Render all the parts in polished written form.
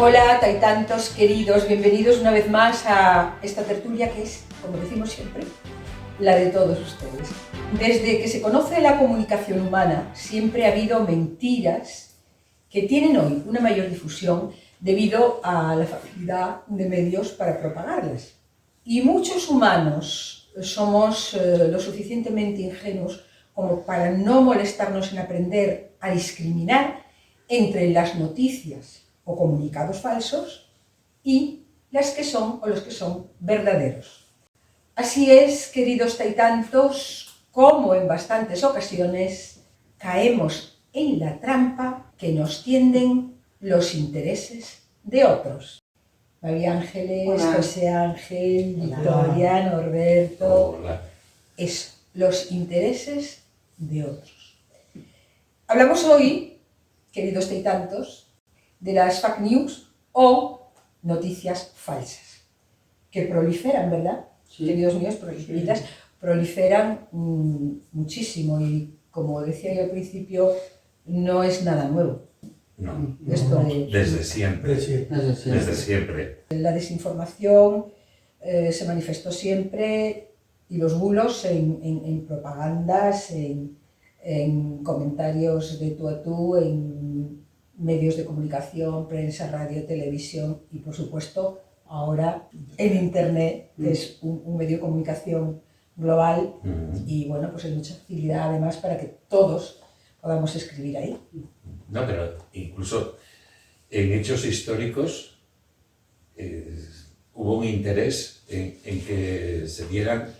Hola, taitantos queridos, bienvenidos una vez más a esta tertulia que es, como decimos siempre, la de todos ustedes. Desde que se conoce la comunicación humana, siempre ha habido mentiras que tienen hoy una mayor difusión debido a la facilidad de medios para propagarlas. Y muchos humanos somos lo suficientemente ingenuos como para no molestarnos en aprender a discriminar entre las noticias o comunicados falsos y las que son o los que son verdaderos. Así es, queridos taitantos, como en bastantes ocasiones caemos en la trampa que nos tienden los intereses de otros. María Ángeles, Hola. José Ángel, Victoria, Norberto, eso, los intereses de otros. Hablamos hoy, queridos taitantos, de las fake news o noticias falsas, que proliferan, ¿verdad? Sí. Queridos míos, proliferan muchísimo y, como decía yo al principio, no es nada nuevo. No, Esto de desde siempre. Desde siempre. la desinformación se manifestó siempre y los bulos en propagandas, en comentarios de tú a tú, en medios de comunicación, prensa, radio, televisión y, por supuesto, ahora en Internet, que es un medio de comunicación global y, bueno, pues hay mucha facilidad además para que todos podamos escribir ahí. No, pero incluso en hechos históricos hubo un interés en que se dieran,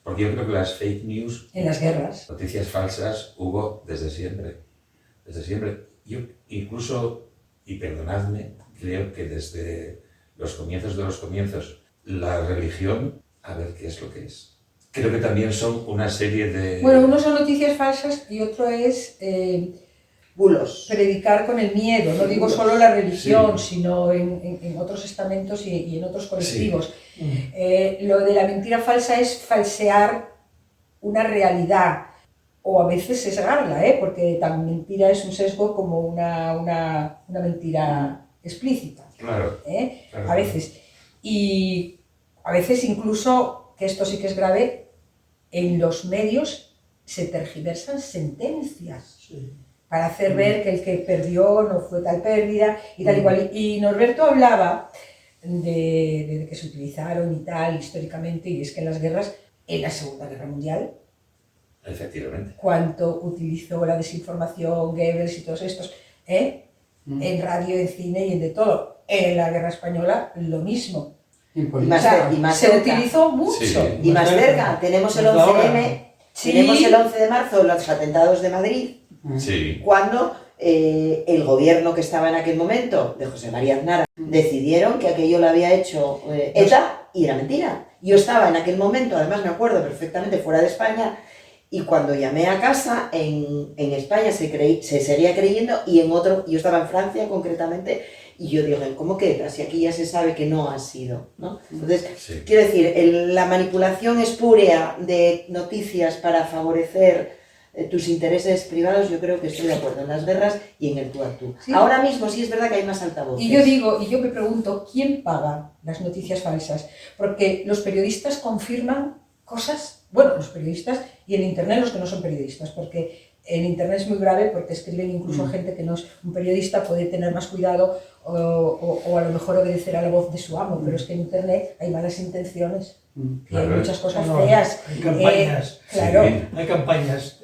porque yo creo que las fake news, En las guerras. noticias falsas, hubo desde siempre. Desde siempre. Yo incluso, y perdonadme, creo que desde los comienzos de los comienzos, la religión, a ver qué es lo que es. Creo que también son una serie de... Bueno, uno son noticias falsas y otro es bulos. predicar con el miedo. No digo Bulos. solo la religión, Sí. sino en otros estamentos y en otros colectivos. Sí. Lo de la mentira falsa es falsear una realidad o a veces sesgarla, porque tan mentira es un sesgo como una mentira explícita. Claro. Claro. A veces. Y a veces incluso, que esto sí que es grave, en los medios se tergiversan sentencias para hacer ver que el que perdió no fue tal pérdida y tal igual. Y Norberto hablaba de que se utilizaron y tal históricamente, y es que en las guerras, en la Segunda Guerra Mundial, Efectivamente. cuánto utilizó la desinformación, Goebbels y todos estos, en radio, en cine y en de todo. En la Guerra Española, lo mismo. Y O sea, más se cerca. utilizó mucho. Sí. Y más cerca, tenemos el 11M, Sí. tenemos el 11 de marzo, los atentados de Madrid, Sí. cuando el gobierno que estaba en aquel momento, de José María Aznar, decidieron que aquello lo había hecho ETA y era mentira. Yo estaba en aquel momento, además me acuerdo perfectamente, fuera de España, y cuando llamé a casa, en España se seguía creyendo, y en otro, yo estaba en Francia concretamente, y yo digo, ¿cómo que? Si aquí ya se sabe que no ha sido, ¿no? Entonces, Sí. quiero decir, la manipulación espúrea de noticias para favorecer tus intereses privados, yo creo que estoy de acuerdo en las guerras y en el tú a tú. Sí. Ahora mismo sí es verdad que hay más altavoces. Y yo digo, y yo me pregunto, ¿quién paga las noticias falsas? Porque los periodistas confirman cosas, bueno, los periodistas y en Internet los que no son periodistas, porque en Internet es muy grave porque escriben incluso gente que no es un periodista, puede tener más cuidado o a lo mejor obedecer a la voz de su amo, pero es que en Internet hay malas intenciones, y hay muchas cosas feas. Hay campañas, Claro. Sí. hay campañas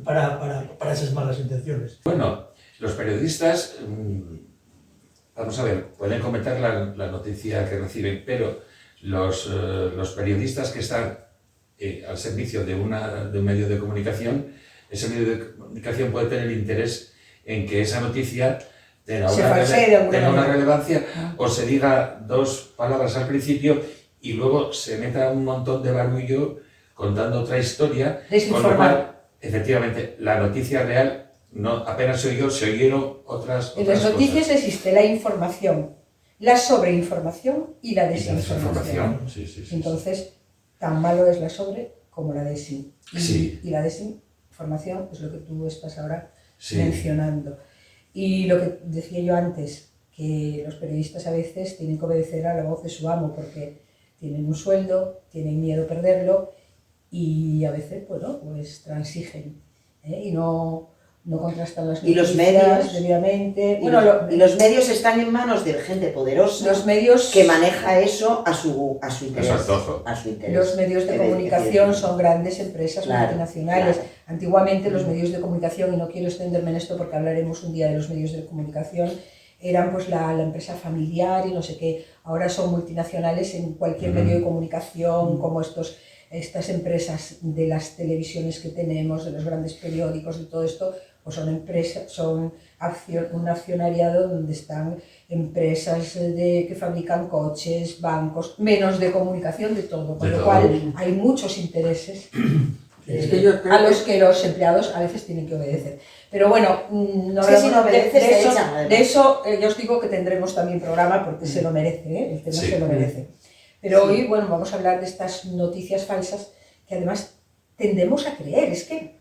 para esas malas intenciones. Bueno, los periodistas, vamos a ver, pueden comentar la noticia que reciben, pero los periodistas que están al servicio de un medio de comunicación, ese medio de comunicación puede tener interés en que esa noticia tenga Se falsee de alguna una manera. relevancia o se diga dos palabras al principio y luego se meta un montón de barullo contando otra historia, con lo cual, efectivamente, la noticia real no apenas se oyó, se oyeron otras En las noticias cosas. existe la información, la sobreinformación y la Y la desinformación. sí. Entonces, tan malo es la sobre como la desin. Sí. Y la desinformación es lo que tú estás ahora Sí. mencionando. Y lo que decía yo antes, que los periodistas a veces tienen que obedecer a la voz de su amo porque tienen un sueldo, tienen miedo a perderlo y a veces, bueno, pues transigen, y no contrastan las ¿Y los noticias medios? debidamente. Y los medios están en manos de gente poderosa los medios que maneja eso a su interés. A su antojo. A su interés. Los medios de comunicación son grandes empresas multinacionales. Claro. Antiguamente los medios de comunicación, y no quiero extenderme en esto porque hablaremos un día de los medios de comunicación, eran pues la empresa familiar y no sé qué. Ahora son multinacionales en cualquier medio de comunicación, como estas empresas de las televisiones que tenemos, de los grandes periódicos, de todo esto, pues son empresas, un accionariado donde están empresas que fabrican coches, bancos, menos de comunicación, de todo, con lo cual hay muchos intereses a los que los empleados a veces tienen que obedecer. Pero bueno, no si no obedeces, de eso ya os digo que tendremos también programa porque se lo merece, el tema se lo merece. Pero hoy, bueno, vamos a hablar de estas noticias falsas que además tendemos a creer. Es que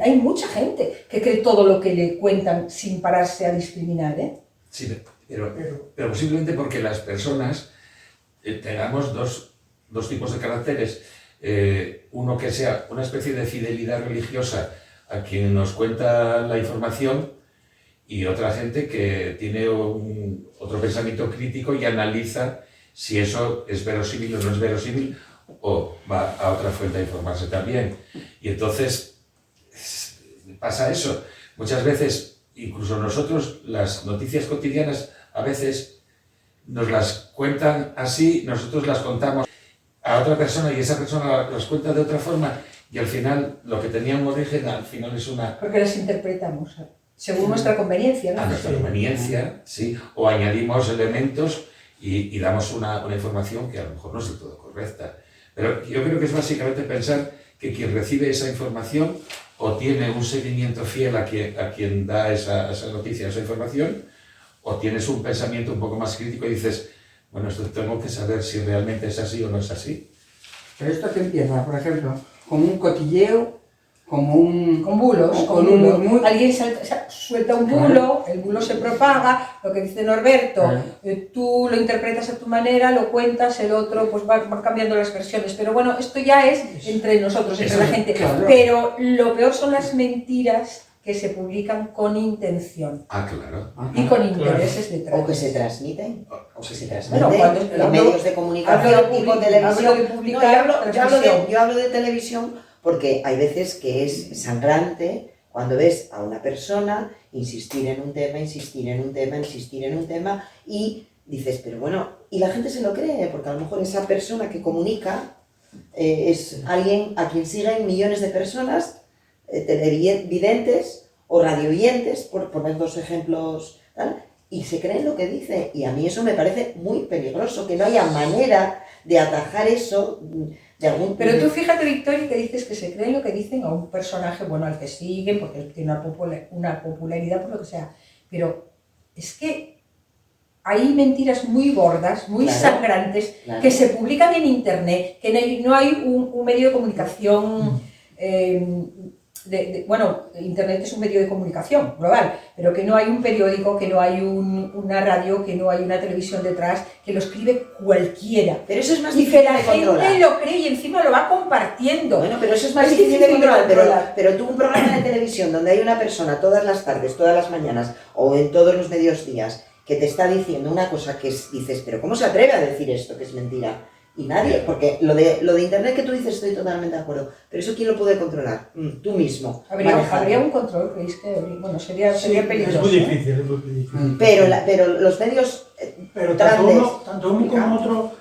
hay mucha gente que cree todo lo que le cuentan sin pararse a discriminar, ¿eh? Sí, pero posiblemente porque las personas tengamos dos tipos de caracteres. Uno que sea una especie de fidelidad religiosa a quien nos cuenta la información y otra gente que tiene otro pensamiento crítico y analiza si eso es verosímil o no es verosímil o va a otra fuente a informarse también. Y entonces pasa eso. Muchas veces, incluso nosotros, las noticias cotidianas a veces nos las cuentan así, nosotros las contamos a otra persona y esa persona las cuenta de otra forma y al final lo que tenía un origen al final es una... Porque las interpretamos según nuestra conveniencia, ¿no? A nuestra conveniencia, sí, o añadimos elementos y damos una información que a lo mejor no es del todo correcta. Pero yo creo que es básicamente pensar que quien recibe esa información o tiene un seguimiento fiel a quien da esa noticia, esa información, o tienes un pensamiento un poco más crítico y dices, bueno, esto tengo que saber si realmente es así o no es así. Pero esto que empieza, por ejemplo, como un cotilleo, como un... Con bulos, con un murmullo. Alguien suelta un bulo, el bulo se propaga, lo que dice Norberto, tú lo interpretas a tu manera, lo cuentas, el otro pues va cambiando las versiones. Pero bueno, esto ya es entre nosotros, entre la gente. Claro. Pero lo peor son las mentiras que se publican con intención Ah, claro. y con intereses detrás. O que se transmiten. O que se transmiten Bueno, cuando en medios de comunicación tipo televisión. hablo de publicar, Yo hablo de televisión porque hay veces que es sangrante cuando ves a una persona insistir en un tema, insistir en un tema, insistir en un tema y dices, pero bueno, y la gente se lo cree, porque a lo mejor esa persona que comunica es alguien a quien siguen millones de personas, televidentes o radiovidentes, por poner dos ejemplos, tal, y se creen lo que dice. Y a mí eso me parece muy peligroso, que no haya manera de atajar eso de algún... Pero tú fíjate, Victoria, que dices que se creen lo que dicen a un personaje, bueno, al que siguen, porque tiene una popularidad, por lo que sea. Pero es que hay mentiras muy gordas, muy sangrantes, que se publican en Internet, que no hay un medio de comunicación... bueno, Internet es un medio de comunicación global, pero que no hay un periódico, que no hay una radio, que no hay una televisión detrás, que lo escribe cualquiera. Pero eso es más y difícil que la de controlar. gente lo cree y encima lo va compartiendo. Bueno, pero eso es más difícil de controlar. Pero tú un programa de televisión donde hay una persona todas las tardes, todas las mañanas o en todos los medios días que te está diciendo una cosa que dices, pero ¿cómo se atreve a decir esto que es mentira? Y nadie, porque lo de Internet que tú dices estoy totalmente de acuerdo, pero eso ¿quién lo puede controlar? Tú mismo. ¿Habría un control? ¿Creéis que bueno, sería peligroso? Es muy difícil, es muy difícil. Pero los medios Pero grandes... tanto uno como otro,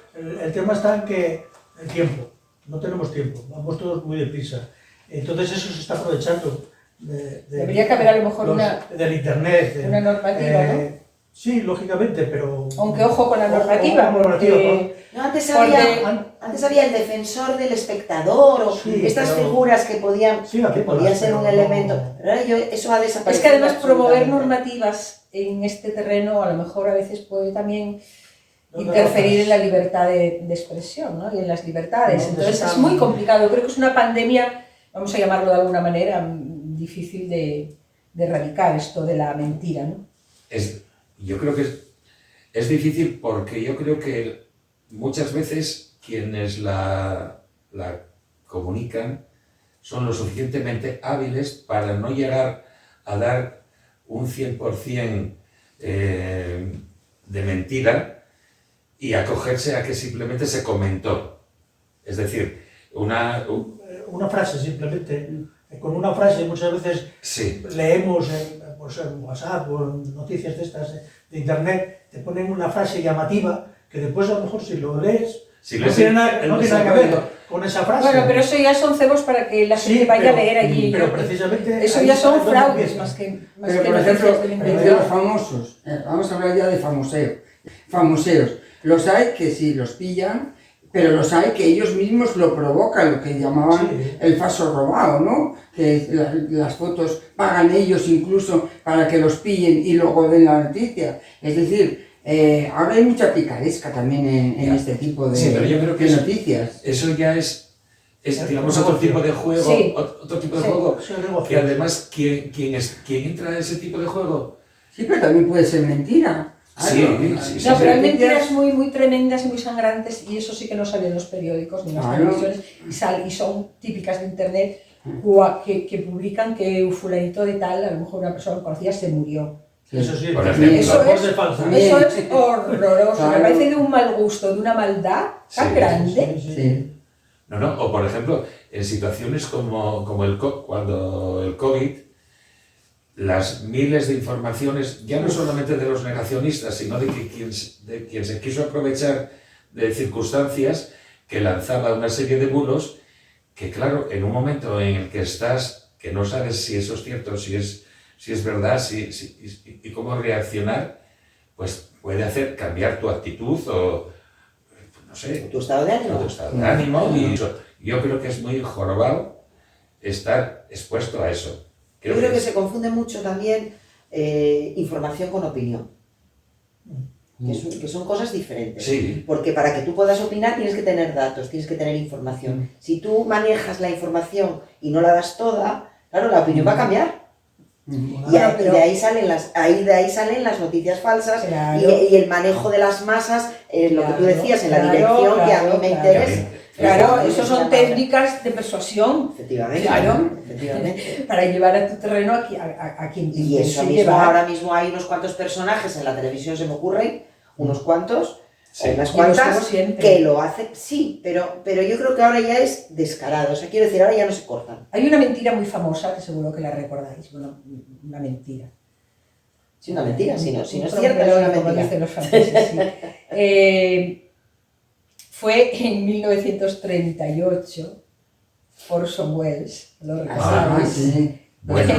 el tema está en que el tiempo, no tenemos tiempo, vamos todos muy deprisa. Entonces eso se está aprovechando Debería que haber a lo mejor del Internet. Una normativa, ¿no? Sí, lógicamente, pero... Aunque ojo con la normativa, No, antes había el defensor del espectador o estas figuras que podían ser un elemento. Pero ahora eso ha desaparecido. Es que además promover normativas en este terreno a lo mejor a veces puede también interferir en la libertad de expresión, ¿no? Y en las libertades. Entonces es muy complicado. Creo que es una pandemia, vamos a llamarlo de alguna manera, difícil de erradicar esto de la mentira, ¿no? yo creo que es difícil porque yo creo que muchas veces quienes la comunican son lo suficientemente hábiles para no llegar a dar un 100% de mentira y acogerse a que simplemente se comentó. Es decir, una frase simplemente. Con una frase muchas veces sí. leemos pues, en WhatsApp o en noticias de estas de internet, te ponen una frase llamativa que después a lo mejor si lo lees no tiene nada que ver con esa frase. Bueno, pero eso ya son cebos para que la gente vaya a leer allí. Pero precisamente eso ya son fraudes más que pero por ejemplo, entre los famosos, vamos a hablar ya de famoseos. Los hay que sí los pillan, pero los hay que ellos mismos lo provocan, lo que llamaban el falso robado, ¿no? Que las fotos pagan ellos incluso para que los pillen y luego den la noticia. Es decir, ahora hay mucha picaresca también en este tipo de, pero yo creo que noticias. Eso ya es digamos, otro tipo de juego, otro tipo de juego, que además, ¿quién entra a ese tipo de juego? Sí, pero también puede ser mentira. Sí, no, pero hay mentiras muy, muy tremendas y muy sangrantes, y eso sí que no salen en los periódicos ni en las televisiones, y son típicas de internet, que publican que un fulanito de tal, a lo mejor una persona conocida, se murió. Eso sí, por ejemplo, eso es horroroso, claro. Me parece de un mal gusto, de una maldad tan grande. Sí. No, o por ejemplo, en situaciones como cuando el COVID, las miles de informaciones, ya no solamente de los negacionistas, sino de quien se quiso aprovechar de circunstancias, que lanzaba una serie de bulos, que claro, en un momento en el que estás, que no sabes si eso es cierto, si es verdad, y cómo reaccionar, pues puede hacer cambiar tu actitud o, no sé, tu estado de ánimo. Tu estado de ánimo, y yo creo que es muy jorobado estar expuesto a eso. Yo creo que se confunde mucho también información con opinión, que son cosas diferentes. Sí. Porque para que tú puedas opinar tienes que tener datos, tienes que tener información. Si tú manejas la información y no la das toda, claro, la opinión va a cambiar. Y de ahí salen las noticias falsas, claro. y el manejo de las masas, lo que tú decías, en la dirección que a mí me interesa. Claro, eso son técnicas de persuasión. Efectivamente. Claro, efectivamente. Para llevar a tu terreno a quien te y eso mismo, llevar. Ahora mismo hay unos cuantos personajes en la televisión, se me ocurren, unos cuantos, o unas cuantas, que lo hacen, sí, pero yo creo que ahora ya es descarado, o sea, quiero decir, ahora ya no se cortan. Hay una mentira muy famosa, que seguro que la recordáis, bueno, una mentira. Sí, una mentira, si no es cierta, es una mentira. Como dicen los franceses, sí. Fue en 1938, Orson Welles, lo recordáis. Sí. Bueno.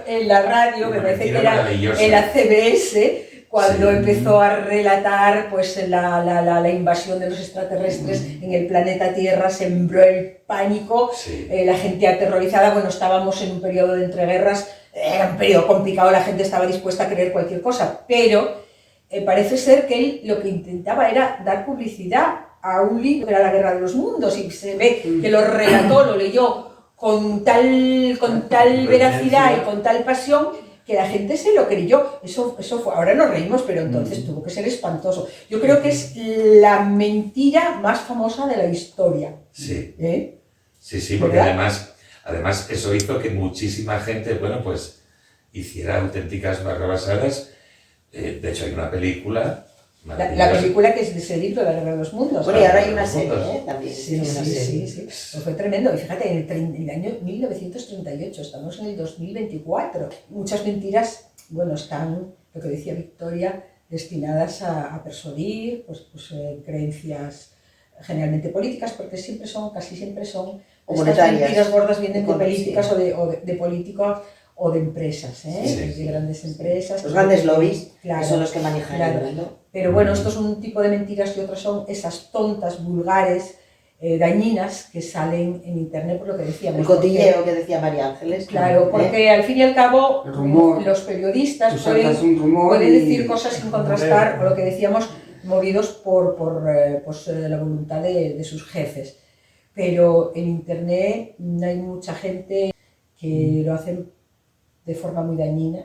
En la radio, me parece que era en la CBS, cuando empezó a relatar pues, la invasión de los extraterrestres en el planeta Tierra, sembró el pánico, la gente aterrorizada. Bueno, estábamos en un periodo de entreguerras, era un periodo complicado, la gente estaba dispuesta a creer cualquier cosa, pero parece ser que él lo que intentaba era dar publicidad a un libro que era La Guerra de los Mundos, y se ve que lo relató, lo leyó con tal veracidad y con tal pasión, que la gente se lo creyó. Eso fue, ahora nos reímos, pero entonces tuvo que ser espantoso. Yo creo que es la mentira más famosa de la historia. Sí, sí, porque además eso hizo que muchísima gente, bueno, pues hiciera auténticas barrabasadas. De hecho, hay una película. La película que es de ese libro, La Guerra de los Mundos. Bueno, y ahora hay una serie, también. Sí. Fue tremendo. Y fíjate, en el año 1938, estamos en el 2024. Muchas mentiras, bueno, están, lo que decía Victoria, destinadas a persuadir, pues creencias generalmente políticas, porque casi siempre son estas mentiras gordas, vienen de políticas o de políticos o de empresas, de grandes empresas. Los grandes lobbies, claro, que son los que manejan el mundo. Pero bueno, esto es un tipo de mentiras, y otras son esas tontas, vulgares, dañinas, que salen en internet, por lo que decíamos. El cotilleo que decía María Ángeles. Claro, porque al fin y al cabo los periodistas pueden decir cosas sin contrastar, o lo que decíamos, movidos por la voluntad de sus jefes. Pero en internet hay mucha gente que lo hacen de forma muy dañina,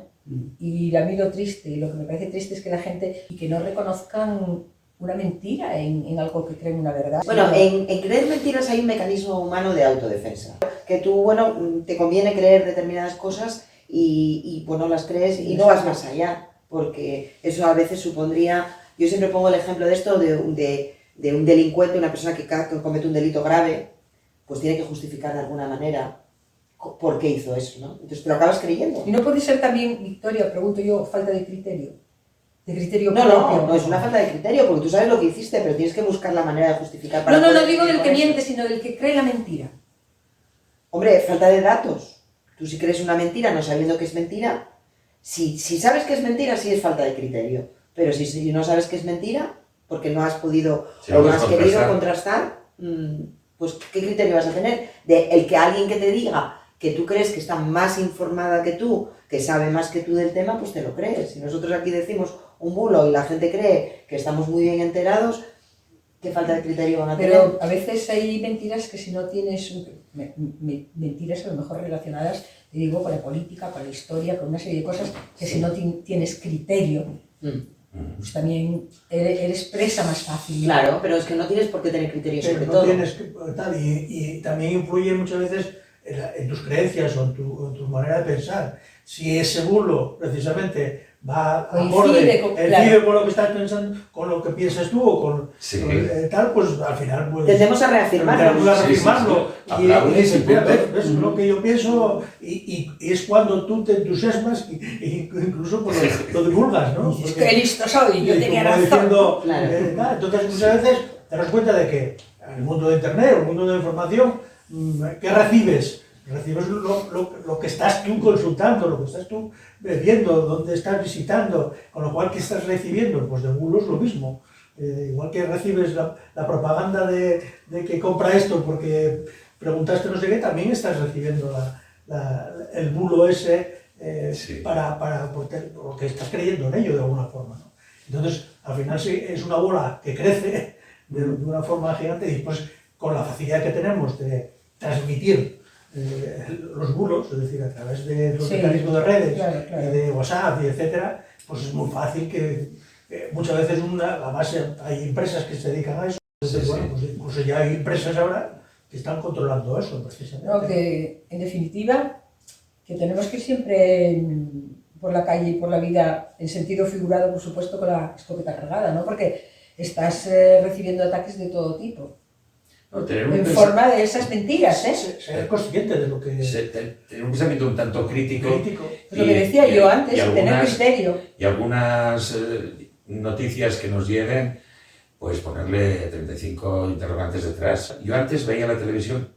Y a mí lo triste, lo que me parece triste es que la gente, y que no reconozcan una mentira en algo que creen una verdad. Bueno, en creer mentiras hay un mecanismo humano de autodefensa. Que tú, bueno, te conviene creer determinadas cosas y bueno, las crees y no vas más allá. Porque eso a veces supondría... Yo siempre pongo el ejemplo de esto, de un delincuente, una persona que comete un delito grave, pues tiene que justificar de alguna manera por qué hizo eso, ¿no? Entonces te lo acabas creyendo. ¿Y no puede ser también, Victoria, pregunto yo, falta de criterio? De criterio No, propio. no es una falta de criterio, porque tú sabes lo que hiciste, pero tienes que buscar la manera de justificar para No poder digo vivir del con que eso. miente, sino del que cree la mentira. Hombre, falta de datos. Tú si crees una mentira no sabiendo que es mentira, si sabes que es mentira, sí es falta de criterio. Pero si no sabes que es mentira, porque no has podido Si o no no puedes has querido contrastar, pues ¿qué criterio vas a tener? De el que alguien que te diga que tú crees que está más informada que tú, que sabe más que tú del tema, pues te lo crees. Si nosotros aquí decimos un bulo y la gente cree que estamos muy bien enterados, ¿qué falta de criterio van a tener? Pero a veces hay mentiras que si no tienes... Mentiras a lo mejor relacionadas, te digo, con la política, con la historia, con una serie de cosas que si no tienes criterio, pues también eres presa más fácil. Claro, pero es que no tienes por qué tener criterio sobre no todo. Tienes que, tal, y también influye muchas veces en tus creencias o en tu manera de pensar. Si ese bulo precisamente va acorde, coincide con lo que estás pensando, con lo que piensas tú o con tal, pues al final pues, tendemos a reafirmarlo. Y dices, ves lo que yo pienso y es cuando tú te entusiasmas e incluso pues, lo divulgas, ¿no? Porque, qué listo soy, yo tenía razón. Diciendo, entonces muchas veces te das cuenta de que en el mundo de internet, el mundo de la información, ¿qué recibes? Recibes lo que estás tú consultando, lo que estás tú viendo, dónde estás visitando, con lo cual, ¿qué estás recibiendo? Pues de bulos lo mismo. Igual que recibes la propaganda de que compra esto porque preguntaste no sé qué, también estás recibiendo el bulo ese porque estás creyendo en ello de alguna forma, ¿no? Entonces, al final sí, es una bola que crece de una forma gigante y después con la facilidad que tenemos de transmitir los bulos, es decir, a través de los mecanismos de redes, y de WhatsApp y etcétera, pues es muy fácil que muchas veces además hay empresas que se dedican a eso, entonces, bueno, pues incluso ya hay empresas ahora que están controlando eso precisamente. No, que en definitiva, que tenemos que ir siempre por la calle y por la vida en sentido figurado, por supuesto, con la escopeta cargada, ¿no? Porque estás recibiendo ataques de todo tipo. No, en forma de esas mentiras, ¿eh? Ser consciente de lo que... Tener un pensamiento un tanto crítico. Es lo que decía yo antes, tener criterio. Y algunas noticias que nos lleguen, pues ponerle 35 interrogantes detrás. Yo antes veía la televisión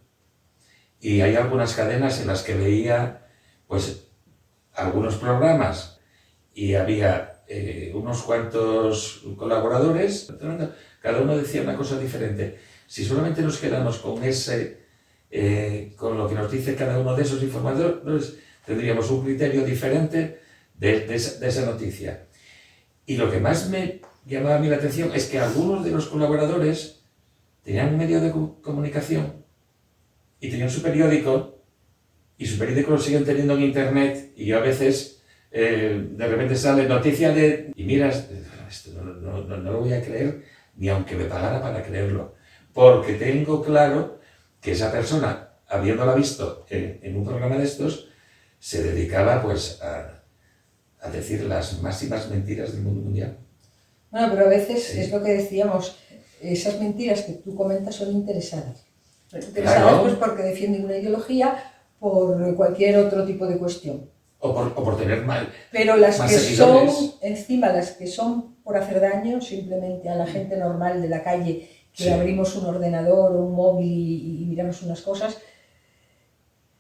y hay algunas cadenas en las que veía pues algunos programas y había unos cuantos colaboradores, cada uno decía una cosa diferente. Si solamente nos quedamos con con lo que nos dice cada uno de esos informadores, tendríamos un criterio diferente de esa noticia. Y lo que más me llamaba a mí la atención es que algunos de los colaboradores tenían un medio de comunicación y tenían su periódico, y su periódico lo siguen teniendo en internet, y yo a veces de repente sale noticia y miras, esto no lo voy a creer ni aunque me pagara para creerlo. Porque tengo claro que esa persona, habiéndola visto en un programa de estos, se dedicaba pues a decir las máximas mentiras del mundo mundial. Bueno, pero a veces es lo que decíamos, esas mentiras que tú comentas son interesadas. Interesadas pues porque defienden una ideología por cualquier otro tipo de cuestión. O por tener mal. Pero las más que seguidores. son, encima las que son por hacer daño simplemente a la gente normal de la calle, que abrimos un ordenador o un móvil y miramos unas cosas,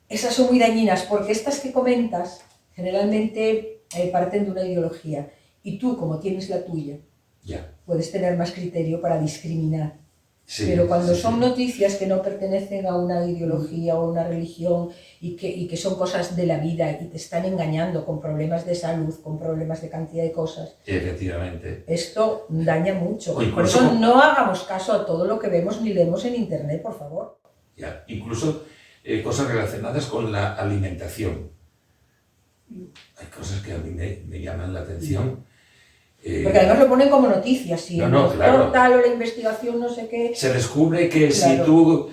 esas son muy dañinas, porque estas que comentas generalmente parten de una ideología, y tú, como tienes la tuya, puedes tener más criterio para discriminar. Pero cuando son noticias que no pertenecen a una ideología o una religión y que son cosas de la vida y te están engañando con problemas de salud, con problemas de cantidad de cosas, efectivamente, esto daña mucho. Por eso no hagamos caso a todo lo que vemos ni leemos en internet, por favor. Incluso cosas relacionadas con la alimentación. hay cosas que a mí me llaman la atención. Porque además lo ponen como noticia, si No, el no, doctor claro. tal o la investigación no sé qué. Se descubre que Claro. si tú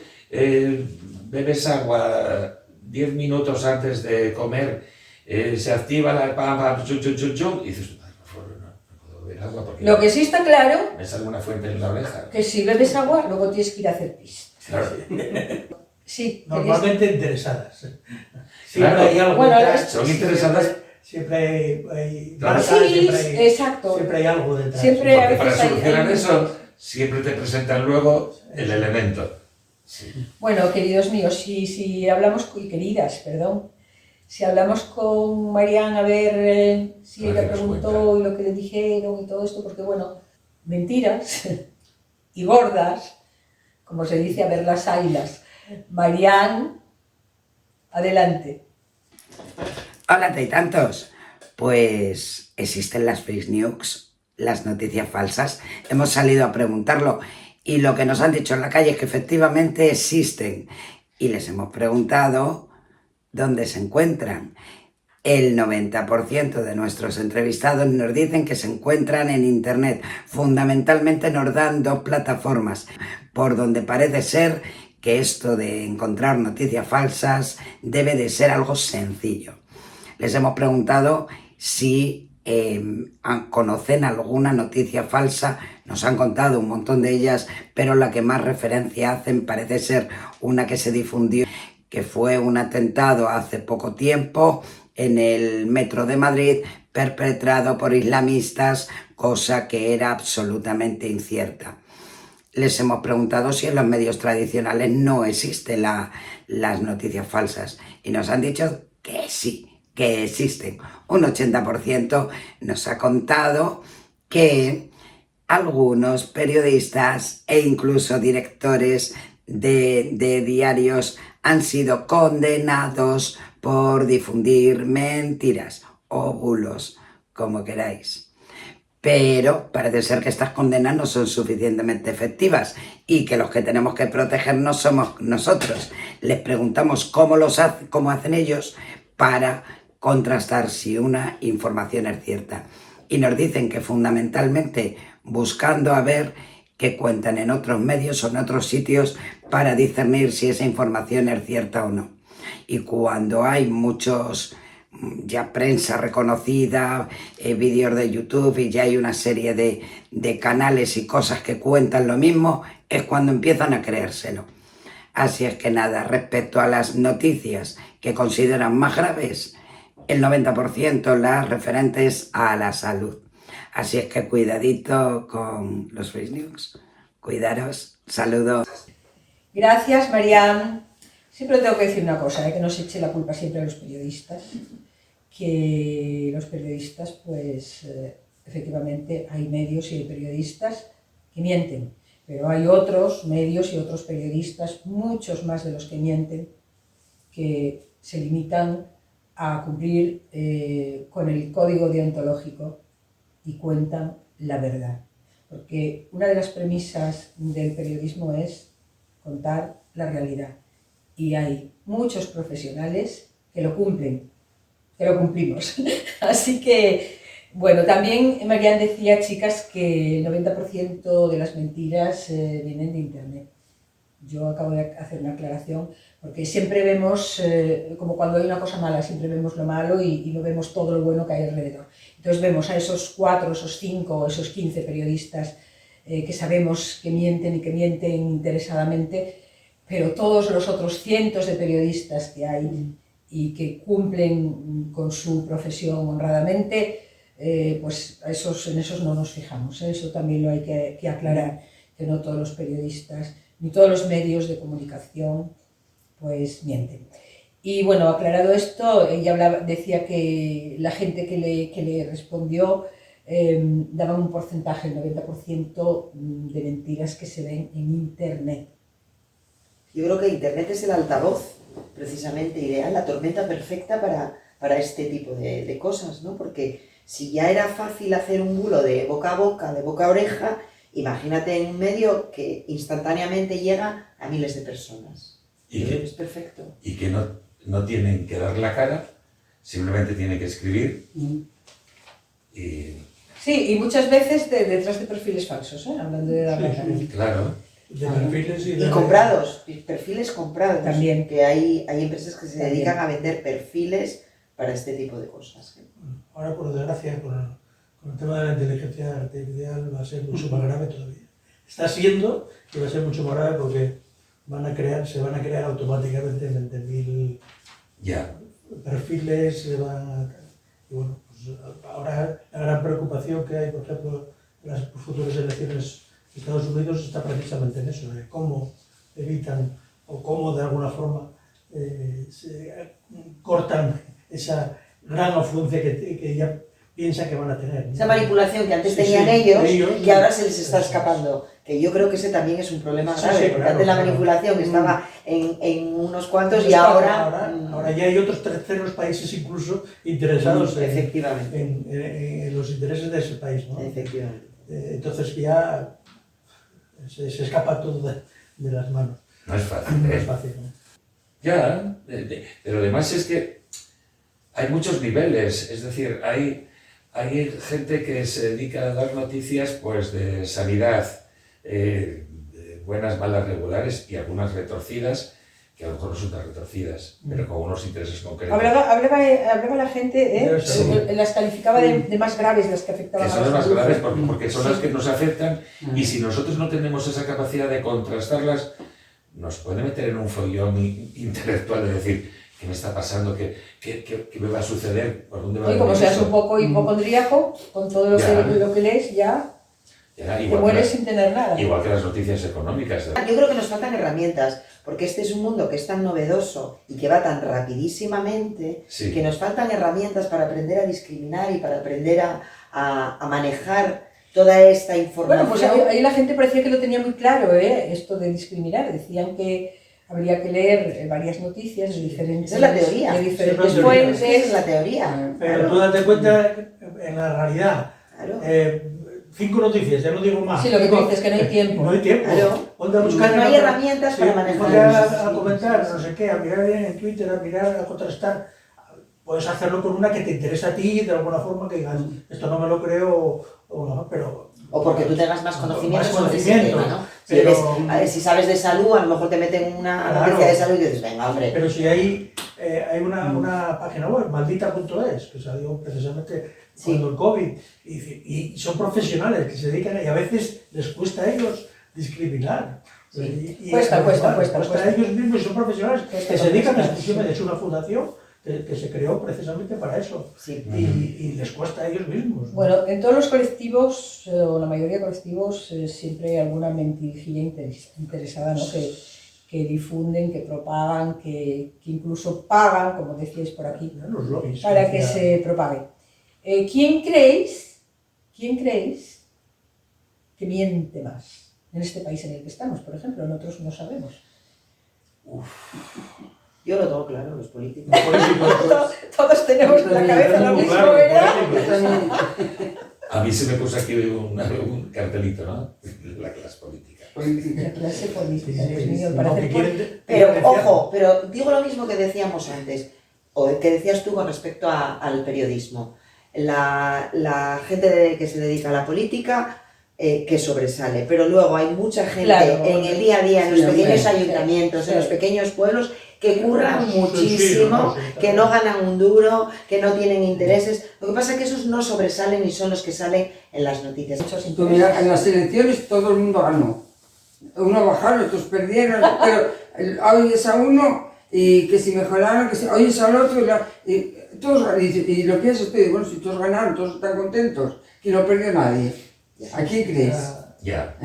bebes agua 10 minutos antes de comer, se activa la pam, pam, chum, chum, chum, chum, y dices, "Ay, por favor, no puedo beber agua porque Lo que sí está claro, me sale una fuente en la oreja". que si bebes agua, luego tienes que ir a hacer pis. Claro. Sí, Normalmente interesadas. Siempre Claro. hay algo Bueno, detrás, son interesadas. Siempre hay Claro. marcas, sí, siempre exacto. siempre hay algo detrás. Siempre Porque a para veces hay- solucionar hay- eso siempre te presentan luego el elemento. Bueno, queridos míos, si hablamos, y queridas, perdón, si hablamos con Marian a ver si A ver ella qué nos preguntó cuenta. y lo que le dijeron y todo esto, porque bueno, mentiras y gordas, como se dice, a ver las ailas. Marian, adelante. Hola, tantos. Pues existen las fake news, las noticias falsas. Hemos salido a preguntarlo y lo que nos han dicho en la calle es que efectivamente existen. Y les hemos preguntado dónde se encuentran. El 90% de nuestros entrevistados nos dicen que se encuentran en Internet. Fundamentalmente nos dan dos plataformas, por donde parece ser que esto de encontrar noticias falsas debe de ser algo sencillo. Les hemos preguntado si conocen alguna noticia falsa. Nos han contado un montón de ellas, pero la que más referencia hacen parece ser una que se difundió, que fue un atentado hace poco tiempo en el metro de Madrid, perpetrado por islamistas, cosa que era absolutamente incierta. Les hemos preguntado si en los medios tradicionales no existen las noticias falsas y nos han dicho que sí, que existen. Un 80% nos ha contado que algunos periodistas e incluso directores de diarios han sido condenados por difundir mentiras o bulos, como queráis. Pero parece ser que estas condenas no son suficientemente efectivas y que los que tenemos que protegernos somos nosotros. Les preguntamos cómo hacen ellos para contrastar si una información es cierta. Y nos dicen que fundamentalmente buscando a ver qué cuentan en otros medios o en otros sitios para discernir si esa información es cierta o no. Y cuando hay muchos, ya prensa reconocida, vídeos de YouTube y ya hay una serie de canales y cosas que cuentan lo mismo, es cuando empiezan a creérselo. Así es que nada, respecto a las noticias que consideran más graves, el 90% las referentes a la salud. Así es que cuidadito con los fake news. Cuidaros. Saludos. Gracias, Marian. Siempre tengo que decir una cosa, que no se eche la culpa siempre a los periodistas, que los periodistas, pues, efectivamente, hay medios y hay periodistas que mienten, pero hay otros medios y otros periodistas, muchos más de los que mienten, que se limitan a cumplir con el código deontológico y cuentan la verdad. Porque una de las premisas del periodismo es contar la realidad. Y hay muchos profesionales que lo cumplen, que lo cumplimos. Así que, bueno, también Marian decía, chicas, que el 90% de las mentiras vienen de Internet. Yo acabo de hacer una aclaración, porque siempre vemos, como cuando hay una cosa mala, siempre vemos lo malo y no vemos todo lo bueno que hay alrededor. Entonces vemos a esos 4, esos 5, esos 15 periodistas que sabemos que mienten y que mienten interesadamente, pero todos los otros cientos de periodistas que hay y que cumplen con su profesión honradamente, pues en esos no nos fijamos. Eso también lo hay que aclarar, que no todos los periodistas ni todos los medios de comunicación pues mienten. Y bueno, aclarado esto, ella decía que la gente que le respondió daba un porcentaje, el 90% de mentiras que se ven en Internet. Yo creo que Internet es el altavoz precisamente ideal, la tormenta perfecta para este tipo de cosas, ¿no? Porque si ya era fácil hacer un bulo de boca a boca, de boca a oreja, imagínate en un medio que instantáneamente llega a miles de personas. Y que, es perfecto. Y que no tienen que dar la cara, simplemente tiene que escribir y... Sí, y muchas veces detrás de perfiles falsos, hablando de dar la cara. Claro. De perfiles Y comprados, perfiles comprados. También. Que hay empresas que se También. dedican a vender perfiles para este tipo de cosas. Ahora, por desgracia, con el tema de la inteligencia artificial va a ser mucho más grave todavía. Está siendo que va a ser mucho más grave porque se van a crear automáticamente 20.000 Ya. perfiles, y bueno, pues ahora la gran preocupación que hay, por ejemplo, en las futuras elecciones de Estados Unidos está precisamente en eso, de cómo evitan o cómo de alguna forma se cortan esa gran afluencia que ya piensan que van a tener, ¿no? Esa manipulación que antes Sí, tenían sí, ellos, que ahora se les está escapando. Que yo creo que ese también es un problema Sí, grave, sí, porque claro, antes la claro. manipulación estaba en unos cuantos y Está- ahora... ahora ya hay otros terceros países incluso interesados efectivamente, en los intereses de ese país, ¿no? efectivamente. Entonces ya se escapa todo de las manos. No es fácil, No es fácil, ¿no? Ya, pero además es que hay muchos niveles, es decir, hay gente que se dedica a dar noticias pues de sanidad, de buenas, malas, regulares y algunas retorcidas, que a lo mejor no son tan retorcidas, pero con unos intereses concretos. Hablaba la gente, Sí. las calificaba de más graves, las que afectaban Que a son las la más salud. graves porque son las que nos afectan Mm. y si nosotros no tenemos esa capacidad de contrastarlas, nos puede meter en un follón intelectual de decir, ¿qué me está pasando? ¿Qué me va a suceder? ¿Por dónde va a Y como venir seas esto? un poco hipocondríaco, con todo Ya. lo que lees, ya Ya, te igual, mueres sin tener nada. igual que las noticias económicas. Yo creo que nos faltan herramientas, porque este es un mundo que es tan novedoso y que va tan rapidísimamente, Sí. que nos faltan herramientas para aprender a discriminar y para aprender a manejar toda esta información. Bueno, pues ahí la gente parecía que lo tenía muy claro, esto de discriminar. Decían que habría que leer varias noticias de diferentes, Esa es la teoría. de diferentes Esa es la teoría. fuentes. Esa es la teoría. Pero tú date cuenta, en la realidad, Claro. 5 noticias, ya no digo más. Sí, lo que tú Digo, dices, que no hay tiempo. No hay tiempo. Claro. Ponte a buscar No hay en otra- herramientas sí, para manejar ponte eso. a comentar, no sé qué, a mirar en Twitter, a mirar, a contrastar. Puedes hacerlo con una que te interesa a ti, de alguna forma, que digas, esto no me lo creo, o no, pero... O porque tú tengas más conocimiento Más sobre ese conocimiento, tema, ¿no? Si, pero- a ver, si sabes de salud, a lo mejor te meten una Claro. noticia de salud y dices, venga, hombre. Pero si hay una página web, maldita.es, que salió precisamente Sí. cuando el COVID, y son profesionales que se dedican, y a veces les cuesta a ellos discriminar. Sí. Cuesta a ellos mismos, y son profesionales Cuesta, que se dedican cuesta, exclusivamente, es una fundación que se creó precisamente para eso, Sí. y les cuesta a ellos mismos, ¿no? Bueno, en todos los colectivos, o la mayoría de colectivos, siempre hay alguna mentirijilla interesada, ¿no? Que difunden, que propagan, que incluso pagan, como decíais por aquí, Los lobbies, para que ya. se propague. ¿Quién creéis que miente más en este país en el que estamos, por ejemplo? Nosotros no sabemos. Yo lo tengo claro, los políticos. Los políticos, Todos tenemos en la cabeza lo mismo, claro, ¿verdad? los políticos. A mí se me puso aquí un cartelito, ¿no? La clase política. La clase política, Sí, Dios sí, mío, sí, parece no, que quieren- Pero, quieren ojo, pero digo lo mismo que decíamos antes, o que decías tú con respecto al periodismo. La gente que se dedica a la política, que sobresale, pero luego hay mucha gente Claro. en el día a día, en Sí, los pequeños sí, ayuntamientos, sí. en los pequeños pueblos, que curran Sí, sí, muchísimo, no, sí, que no ganan un duro, que no tienen intereses. Lo que pasa es que esos no sobresalen y son los que salen en las noticias. muchos Tú mira, en las elecciones todo el mundo ganó. Unos bajaron, otros perdieron, pero oyes a uno y que si mejoraron, que si oyes al otro, y todos y lo piensas tú, y bueno, si todos ganaron, todos están contentos, que no perdió nadie. ¿A quién crees? Ya.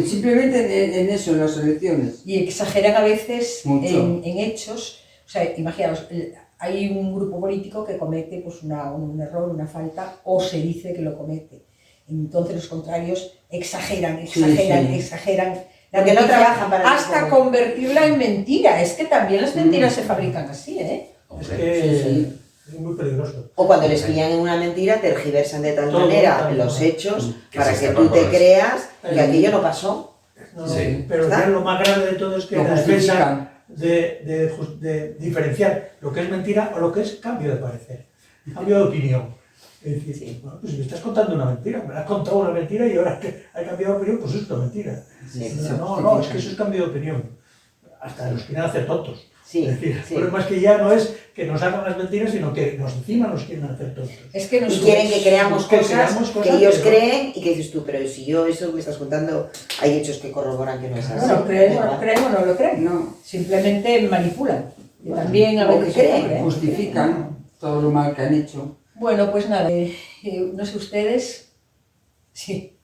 Simplemente en eso, en las elecciones. Y exageran a veces Mucho. en hechos. O sea, imaginaos, hay un grupo político que comete pues, un error, una falta, o se dice que lo comete. Entonces los contrarios exageran Sí. exageran la Porque no noticia trabajan para el hasta mismo. convertirla en mentira. Es que también las mentiras se fabrican así, ¿eh? Es Hombre. que Sí. es muy peligroso. O cuando les pillan en una mentira, tergiversan de tal Todo, manera todo. los hechos Que para se que escapan tú te por las- creas que aquello no pasó. No, Sí. pero ¿Está? ya lo más grave de todo es que Lo la defensa, justifican. de diferenciar lo que es mentira o lo que es cambio de parecer, cambio de opinión. Es decir, Sí. bueno, pues si me estás contando una mentira, me has contado una mentira y ahora que has cambiado de opinión, pues es una mentira. Sí, No, es que eso es cambio de opinión. Hasta nos quieren hacer tontos. Sí, Es decir, sí. el problema es que ya no es que nos hagan las mentiras, sino que encima nos quieren hacer tontos. Es que nos Y quieren que creamos Que cosas creamos que cosas ellos que no. creen y que dices tú, pero si yo eso que me estás contando, hay hechos que corroboran que no es así. Bueno, creen o no lo creen. No, Simplemente manipulan. Y también a o veces que creen. no creen. justifican todo lo mal que han hecho. Bueno, pues nada, no sé ustedes si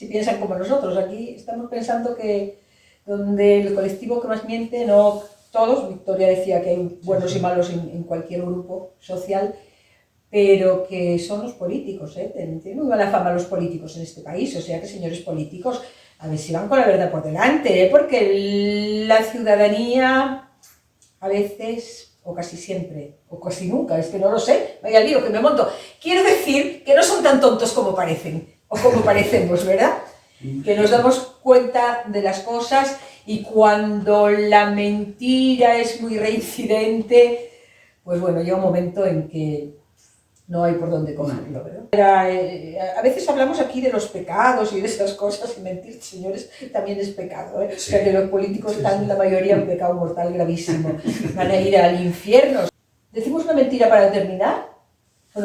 piensan como nosotros. Aquí estamos pensando que donde el colectivo que más miente, no todos, Victoria decía que hay buenos y malos en cualquier grupo social, pero que son los políticos, tienen muy mala fama los políticos en este país, o sea que señores políticos, a ver si van con la verdad por delante, porque la ciudadanía a veces, o casi siempre, o casi nunca, es que no lo sé, vaya lío que me monto. Quiero decir que no son tan tontos como parecen, o como parecemos, ¿verdad? Que nos damos cuenta de las cosas y cuando la mentira es muy reincidente, pues bueno, llega un momento en que no hay por dónde cogerlo, ¿verdad? A veces hablamos aquí de los pecados y de esas cosas, y mentir, señores, también es pecado, ¿eh? Sí. O sea que los políticos están la mayoría en pecado mortal gravísimo, van a ir al infierno. ¿Decimos una mentira para terminar? ¿O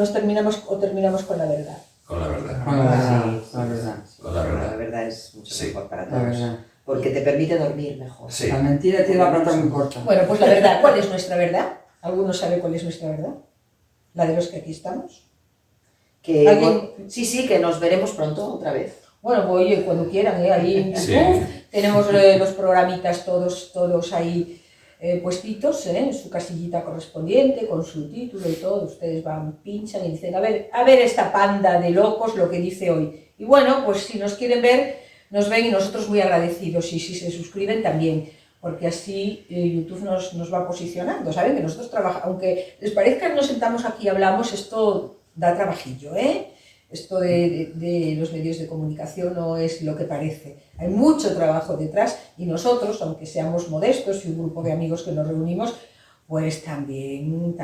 terminamos con la verdad? Con la verdad. Con la verdad, Sí, la verdad. Con la verdad. La verdad es mucho Sí. mejor para La todos. verdad. Porque te permite dormir mejor. Sí. La mentira tiene la pata muy corta. Bueno, pues la verdad, ¿cuál es nuestra verdad? ¿Alguno sabe cuál es nuestra verdad? ¿La de los que aquí estamos? Que, ¿Alguien? sí, que nos veremos pronto otra vez. Bueno, voy cuando quieran, ahí en YouTube Sí. tenemos los programitas todos ahí puestitos, en su casillita correspondiente, con su título y todo. Ustedes van, pinchan y dicen, a ver esta panda de locos lo que dice hoy. Y bueno, pues si nos quieren ver, nos ven y nosotros muy agradecidos. Y si se suscriben también, porque así YouTube nos va posicionando, ¿saben? Que nosotros trabajamos, aunque les parezca que nos sentamos aquí y hablamos, esto da trabajillo, ¿eh? Esto de los medios de comunicación no es lo que parece. Hay mucho trabajo detrás y nosotros, aunque seamos modestos y un grupo de amigos que nos reunimos, pues también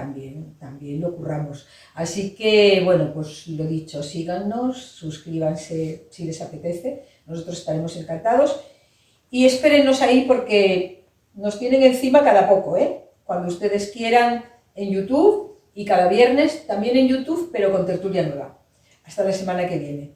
lo curramos. Así que, bueno, pues lo dicho, síganos, suscríbanse si les apetece, nosotros estaremos encantados y espérennos ahí porque nos tienen encima cada poco, ¿eh? Cuando ustedes quieran en YouTube y cada viernes también en YouTube, pero con tertulia nueva. Hasta la semana que viene.